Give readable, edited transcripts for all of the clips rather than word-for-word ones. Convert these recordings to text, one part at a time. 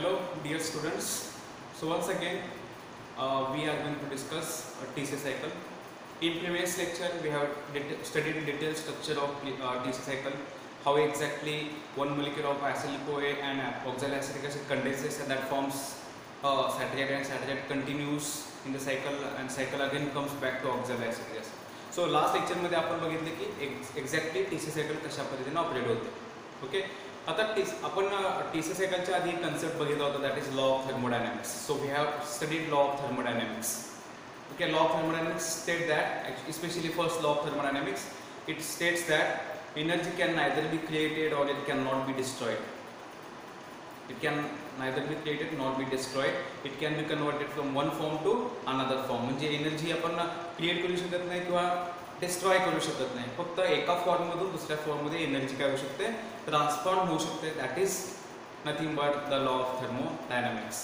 Hello dear students. So once again we are going to discuss a TC cycle. In previous lecture we have studied in detailed structure of TC cycle, how exactly one molecule of acyl-CoA and oxaloacetic acid condenses and that forms saccharide, and saccharide continues in the cycle and cycle again comes back to oxaloacetic acid. So last lecture मध्ये आपण बघितले की exactly TC cycle कशा पद्धतीने operate होते. Okay, आता आपण TC सायकलच्या आधी कन्सेप्ट बघितला होता, that is law of thermodynamics. So we have studied law of thermodynamics. Okay, law of thermodynamics state that, especially first law of thermodynamics, it states that energy can neither be created or it cannot be destroyed. It can neither be created nor be destroyed. It can be converted from one form to another form. म्हणजे energy आपण create करू शकत नाही किंवा destroy करू शकत नाही, फक्त एका फॉर्म मधून दुसऱ्या फॉर्म मध्ये एनर्जी काय होऊ शकते, ट्रान्सफॉर्म होऊ शकते. That is nothing but the law of thermodynamics.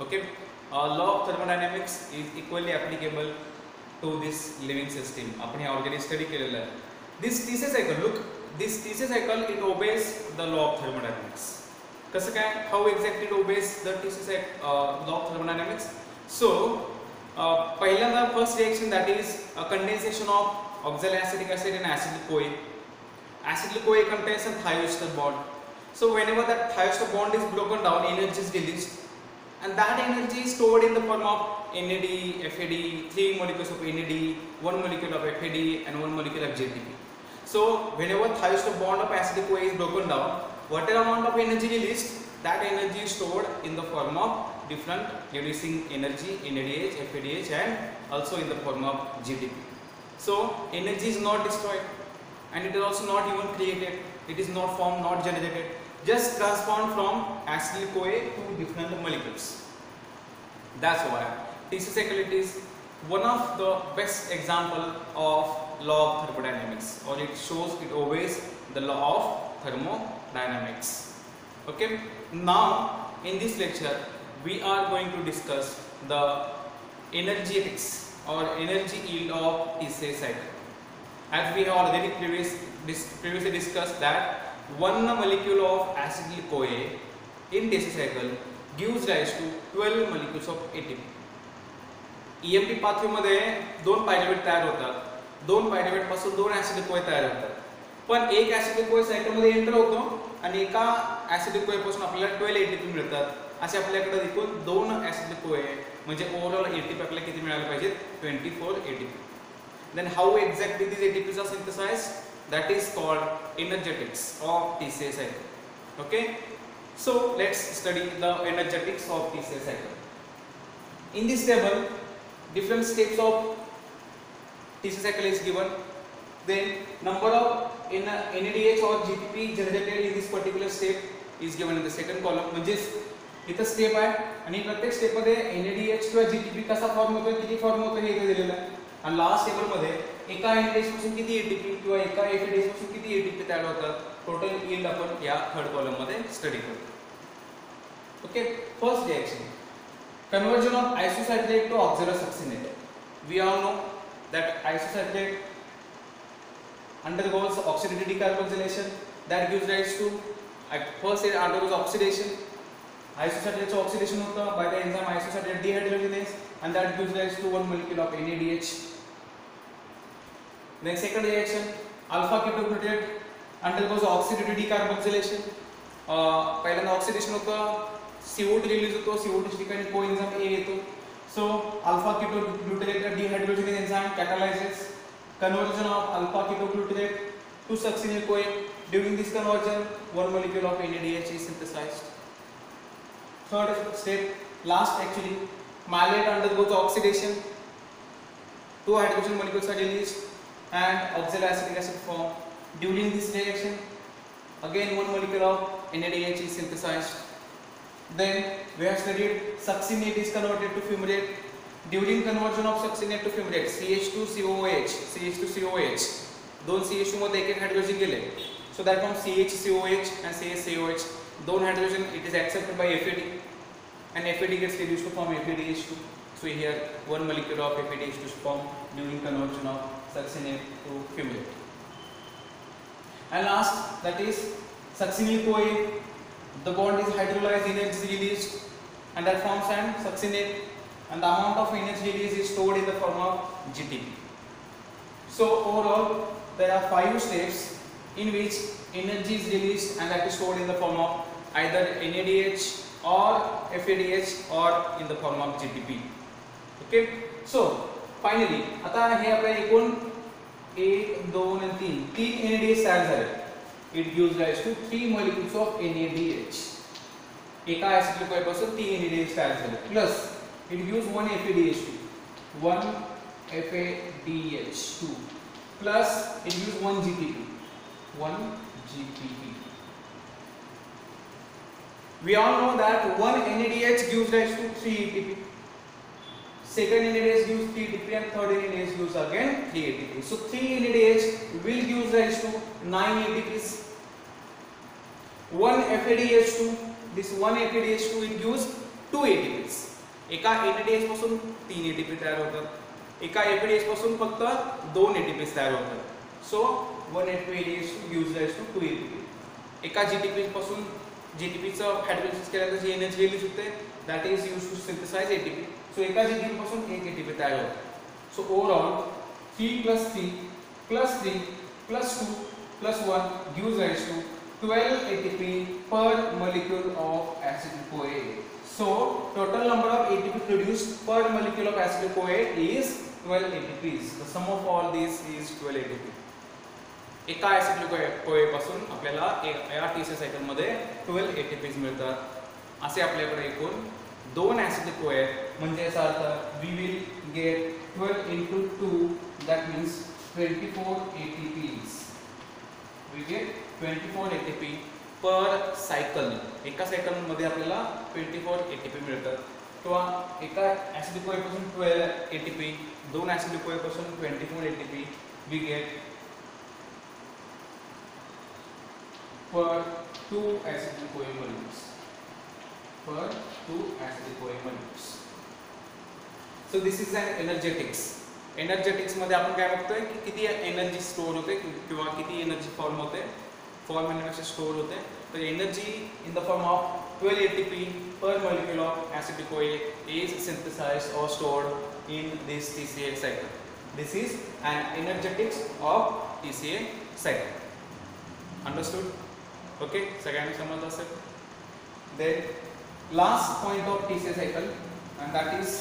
Okay, law of thermodynamics is equally applicable to this living system. आपण हे ऑलरेडी स्टडी केलेलं आहे. This TC cycle, look, this TC cycle it obeys the law of thermodynamics. कसं काय, how exactly it obeys the TC cycle law of thermodynamics? So पहिल्यांदा first reaction, that is a condensation of oxaloacetic acid and acyl-CoA. Acyl-CoA contains a thioester bond. So whenever that thioester bond is broken down, energy is released. And that energy is stored in the form of NAD, FAD, 3 molecules of NAD, 1 molecule of FAD and 1 molecule of JTP. So whenever thioester bond of acyl-CoA is broken down, whatever amount of energy released, that energy is stored in the form of different reducing energy, NADH, FADH and also in the form of JTP. So energy is not destroyed and it is also not even created. It is not formed, not generated. Just transformed from acyl-CoA to different molecules. That's why TC cycle it is one of the best example of law of thermodynamics, or it shows it obeys the law of thermodynamics. Okay, now in this lecture we are going to discuss the energetics or energy yield of TC cycle. As we have already previously discussed that one molecule of acyl-CoA in TC cycle gives rise to 12 molecules of ATP. EMP pathway मध्ये दोन pyruvate तयार होतात, दोन pyruvate पासून दोन acyl-CoA तयार होतात, पण एक acyl-CoA सायकल मध्ये एंटर होतो आणि एका acyl-CoA पासून आपल्याला 12 ATP मिळतात. असे आपल्याकडे एकूण दोन acyl-CoA म्हणजे ओव्हरऑल ATP आपल्याला किती मिळाले पाहिजेत, 24 ATP. Then how exactly these ATPs are synthesized? That is called energetics of TC cycle. Okay, so let's study the energetics of TC cycle. In this table, different steps of TC cycle is given. Then number of NADH or GTP generated in this particular step is given in the second column. म्हणजे इथं step आहे आणि प्रत्येक step मध्ये NADH किंवा GTP कसा form होतो, किती फॉर्म होतो हे इथे दिलेलं आहे. आणि लास्ट टेबल मध्ये एका NADH पासून किती ATP किंवा एका FADH पासून किती ATP तयार होतात, टोटल यील्ड आपण या थर्ड कॉलम मध्ये स्टडी करू. Okay, first reaction, conversion of isocitrate to oxalosuccinate. We all know that isosaccharides undergoes oxidative decarboxylation that gives rise to, first it undergoes oxidation, isosaccharides oxidation होता by the enzyme isosaccharide dehydrogenase and that gives rise to one molecule of NADH. Then second reaction, alpha ketoglutarate undergoes oxidative decarboxylation. पहिल्यांदा oxidation होतं, CO2 release होतो, CO2 च्या ठिकाणी कोएन्झाइम A येतो. So alpha ketoglutarate dehydrogenase enzyme catalyzes conversion of alpha ketoglutarate to succinyl-CoA. During this conversion, one molecule of NADH is synthesized. Third step, last actually, malate undergoes oxidation. Two hydrogen molecules are released and oxaloacetic acid formed. During this reaction, again one molecule of NADH is synthesized. Then we have studied succinate is converted to fumarate. During conversion of succinate to fumarate, CH2COOH, दोन CH2 मध्ये एक hydrogen गेले. So that from CHCOH and CHCOH, दोन hydrogen it is accepted by FAD and FAD gets reduced to form FADH2. So here one molecule of FADH2 is formed during conversion of succinate to fumarate. And last, that is succinyl-CoA the bond is hydrolyzed, energy is released, and that forms an succinate, and the amount of energy released is stored in the form of GTP. So overall, there are 5 steps in which energy is released and that is stored in the form of either NADH or FADH or in the form of GTP. Okay. So finally, आता हे आपल्या एकूण 1, 2 आणि 3 NADH तयार झाले. It gives rise to 3 molecules of NADH. एका acid glucose पासून 3 NADH तयार झाले. Plus it gives 1 FADH2. 1 FADH2 plus it gives 1 GTP. 1 GTP. We all know that 1 NADH gives rise to 3 ATP. Second NADH gives 3 ATP and third NADH gives again 3 ATP. So 3 NADH will give rise to 9 ATPs. 1 FADH2, this 1 FADH2 it gives 2 ATPs. एका NADH पासून 3 ATP तयार होतात. एका FADH पासून फक्त 2 ATPs तयार होतात. So 1 FADH2 gives rise to 2 ATP. एका GTP पासून GTP चा हायड्रोलायसिस केल्यानंतर जी एनर्जी रिलीज होते that is used to synthesize ATP. So एका GTP पासून 1 ATP तयार होतो. So overall 3 plus 3 plus 3 plus 2 plus 1 gives rise to 12 ATP per molecule of acetyl-CoA. So total number of ATP produced per molecule of acetyl-CoA is 12 ATPs. The sum of all these is 12 ATP. एका acetyl-CoA पासून आपल्याला या TCA cycle मध्ये 12 ATPs मिळतात. असे आपल्याकडे एकूण 2 acetyl-CoA म्हणजे याचा अर्थ we will get 12 into 2 that means 24 ATPs. We get 24 ATP पर सायकल. एका सायकल मध्ये आपल्याला 24 ATP मिळतात. किंवा एका acetyl-CoA पासून 12 ATP, 2 acetyl-CoA पासून 24 ATP we get per 2 acetyl-CoA molecules. Per 2 acetyl-CoA molecules. So this is an energetics. Energetics मध्ये आपण काय बघतोय की किती एनर्जी स्टोअर होते किंवा किती एनर्जी फॉर्म होते, फॉर्म होण्यापेक्षा स्टोअर होते. तर energy in the form of 12 ATP per molecule of acetyl-CoA is synthesized or stored in this TCA cycle. This is an energetics of TCA cycle. Understood? Okay, सगळ्यांना समजलं असेल. Then last point of TCA cycle and that is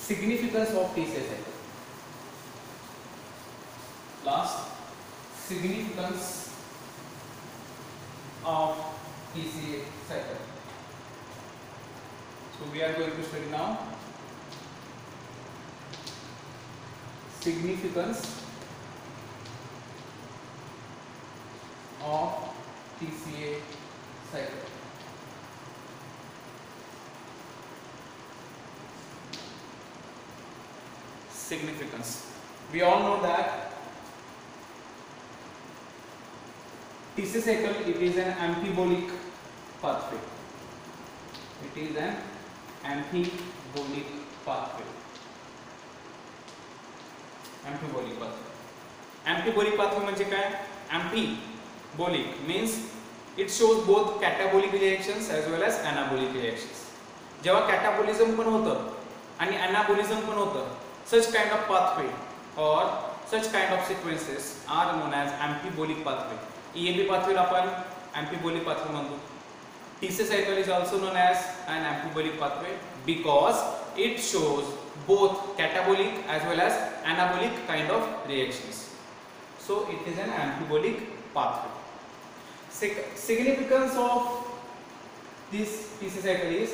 significance of TCA cycle. Last, significance of TCA cycle. So we are going to study now significance of TCA cycle. Significance. We all know that TCA cycle it is an amphibolic pathway. It is an amphibolic pathway. Amphibolic pathway. Amphibolic pathway म्हणजे काय? Amphibolic means it shows both catabolic reactions as well as anabolic reactions. जेव्हा catabolism पण होतं आणि anabolism पण होतं, such kind of pathway or such kind of sequences are known as amphibolic pathway. EAB pathway आपण amphibolic pathway म्हणतो. TCA cycle is also known as an amphibolic pathway because it shows both catabolic as well as anabolic kind of reactions. So it is an amphibolic pathway. Significance of this TCA cycle is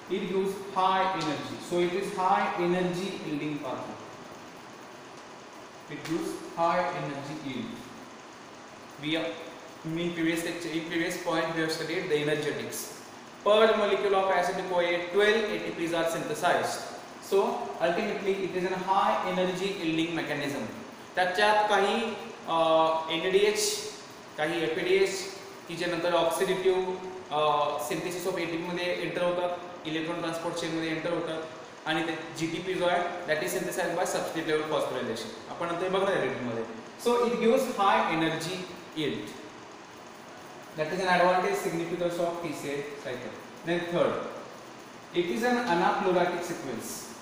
it gives high energy. So it is high energy yielding pathway. It gives high energy yield. We are in previous lecture, in previous point we have studied the energetics. Per molecule of acetyl-CoA 12 ATPs are synthesized. So ultimately it is a high energy yielding mechanism. त्याच्यात काही NADH, काही FADH की जे नंतर oxidative synthesis of ATP मध्ये enter होतात, electron transport chain मध्ये enter होतात आणि ते GTP जो आहे that is synthesized by substrate level phosphorylation. आपण नंतर बघणार आहे मध्ये. So it gives high energy yield. That is an advantage significance of TCA cycle. Then third, it is an anaplerotic sequence.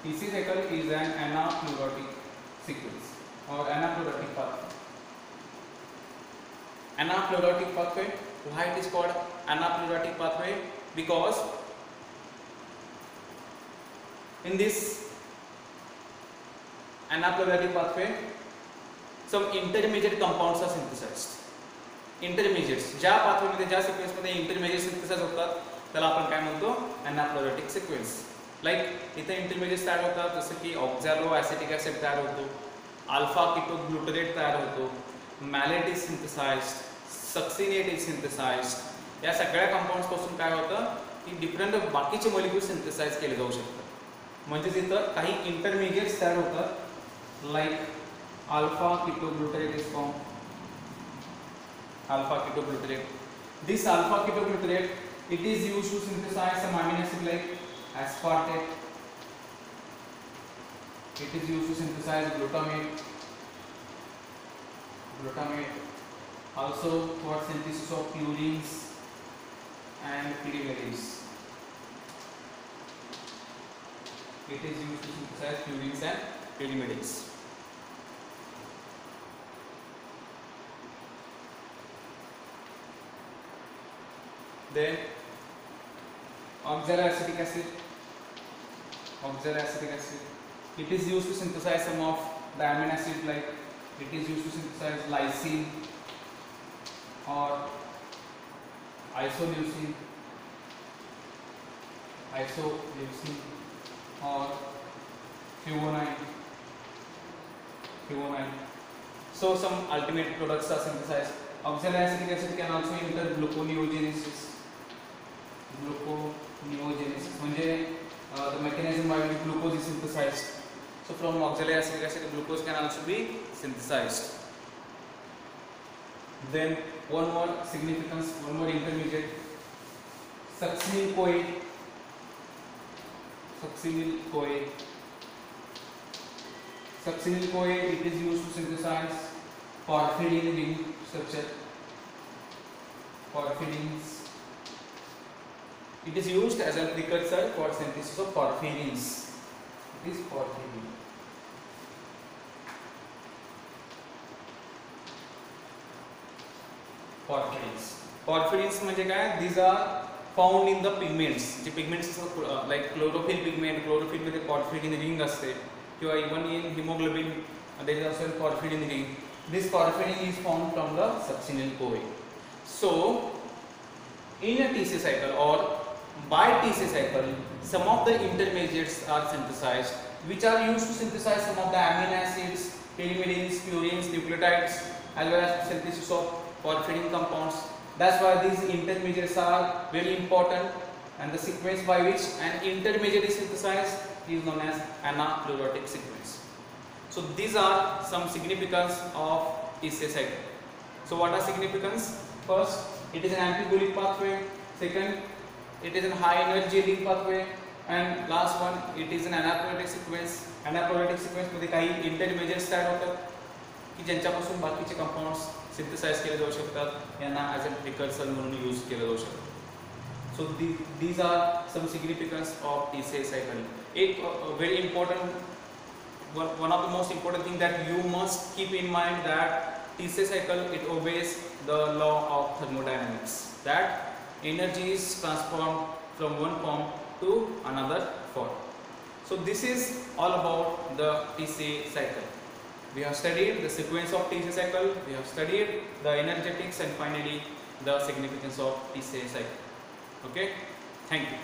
TCA cycle is an anaplerotic sequence or anaplerotic pathway. Anaplerotic pathway. Why it is called anaplerotic pathway? Because in this anaplerotic pathway, some intermediate compounds are synthesized. Intermediates, ज्या pathway मध्ये ज्या sequence मध्ये intermediate synthesis होतात त्याला आपण काय म्हणतो anaplerotic sequence. Like इथे intermediates तयार होतात जसं की oxaloacetic acid तयार होतो, alpha ketoglutarate तयार होतो, malate is synthesized, succinate is synthesized. या सगळ्या compounds पासून काय होतं की different बाकीचे molecules synthesize केले जाऊ शकतात. म्हणजे इथं काही intermediates तयार होतात like alpha ketoglutarate is formed. Alpha ketoglutarate. This alpha ketoglutarate, it is used to synthesize some amino acid like aspartate. It is used to synthesize glutamate. Also for synthesis of purines and pyrimidines. It is used to synthesize purines and pyrimidines. Then oxaloacetic acid. It is used to synthesize some of the amino acids like it is used to synthesize lysine or isoleucine or threonine. So some ultimate products are synthesized. Oxaloacetic acid can also enter gluconeogenesis. म्हणजे the mechanism by which glucose is synthesized. So from oxaloacetic acid glucose can also be synthesized. Then one more intermediate, succinyl CoA. Succinyl CoA, it is used to synthesize porphyrin ring structure. Porphyrins. It is used as a precursor for synthesis of porphyrins. It is porphyrin. Porphyrins म्हणजे काय? These are found in the pigments. J pigments like chlorophyll pigment, chlorophyll मध्ये porphyrin ring असते किंवा even in hemoglobin there is also porphyrin ring. This porphyrin is found from the succinyl CoA. So in a TCA cycle or by TCA cycle, some of the intermediates are synthesized which are used to synthesize some of the amino acids, pyrimidines, purines, nucleotides as well as synthesis of porphyrin compounds. That's why these intermediates are very important, and the sequence by which an intermediate is synthesized is known as anaplerotic sequence. So these are some significance of TCA cycle. So what are significance? First, it is an antigolic pathway. Second, it is a high energy link pathway, and last one, it is an anaplerotic sequence. Anaplerotic sequence मध्ये काही intermediates तयार होतात की ज्यांच्यापासून बाकीचे compounds synthesize केले जाऊ शकतात, यांना as a precursor म्हणून use केले जाऊ शकतात. So these are some significance of TCA cycle. Very important, one of the most important thing that you must keep in mind that TCA cycle, it obeys the law of thermodynamics, that energy is transformed from one form to another form. So this is all about the TCA cycle. We have studied the sequence of TCA cycle, we have studied the energetics, and finally the significance of TCA cycle. Okay, thank you.